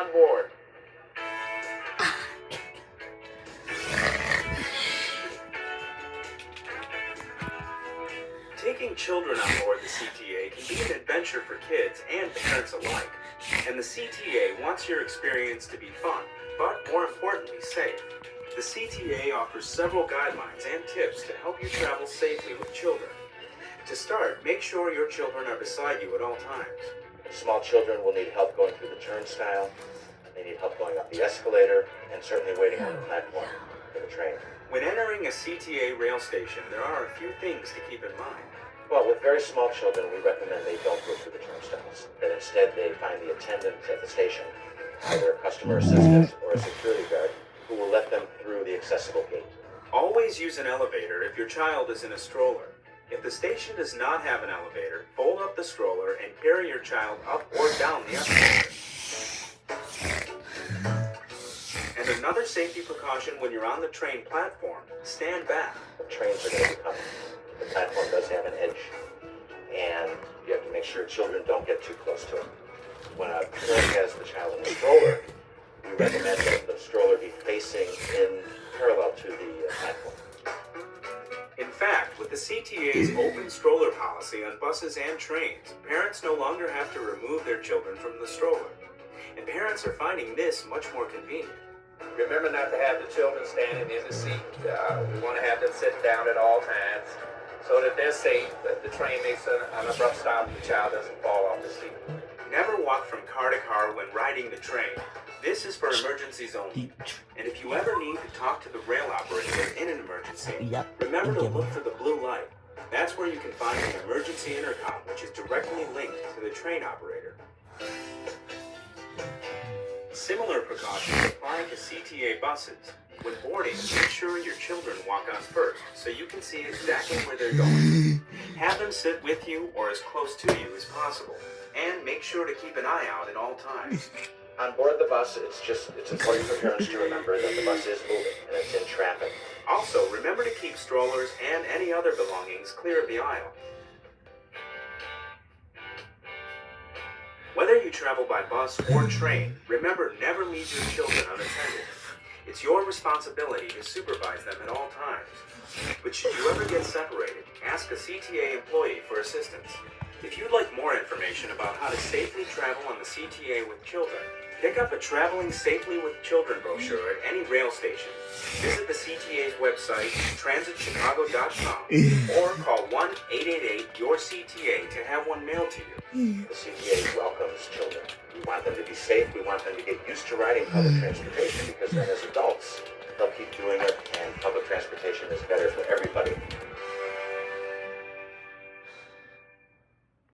on board. Taking children on board the CTA can be an adventure for kids and parents alike, and the CTA wants your experience to be fun, but more importantly, safe. The CTA offers several guidelines and tips to help you travel safely with children. To start, make sure your children are beside you at all times. Small children will need help going through the turnstile, they need help going up the escalator, and certainly waiting on the platform for the train. When entering a CTA rail station, there are a few things to keep in mind. Well, with very small children, we recommend they don't go through the turnstiles, that instead they find the attendant at the station, either a customer assistant or a security guard, who will let them through the accessible gate. Always use an elevator if your child is in a stroller. If the station does not have an elevator, fold up the stroller and carry your child up or down the escalator. And another safety precaution when you're on the train platform, stand back. The trains are going to be coming. The platform does have an edge, and you have to make sure children don't get too close to it. When a parent has the child in the stroller, we recommend that the stroller be facing in parallel to the platform. In fact, with the CTA's open stroller policy on buses and trains, parents no longer have to remove their children from the stroller. And parents are finding this much more convenient. Remember not to have the children standing in the seat. We want to have them sitting down at all times so that they're safe, that the train makes an abrupt stop and the child doesn't fall off the seat. Never walk from car to car when riding the train. This is for emergencies only. And if you ever need to talk to the rail operator in an emergency, remember to look for the blue light. That's where you can find an emergency intercom, which is directly linked to the train operator. Similar precautions apply to CTA buses. When boarding, make sure your children walk on first so you can see exactly where they're going. Have them sit with you or as close to you as possible. And make sure to keep an eye out at all times. On board the bus, it's important for parents to remember that the bus is moving and it's in traffic. Also, remember to keep strollers and any other belongings clear of the aisle. Whether you travel by bus or train, remember never leave your children unattended. It's your responsibility to supervise them at all times. But should you ever get separated, ask a CTA employee for assistance. If you'd like more information about how to safely travel on the CTA with children, pick up a Traveling Safely with Children brochure at any rail station. Visit the CTA's website, transitchicago.com, or call 1-888-YOUR-CTA to have one mailed to you. The CTA welcomes children. We want them to be safe. We want them to get used to riding public transportation because then as adults, they'll keep doing it and public transportation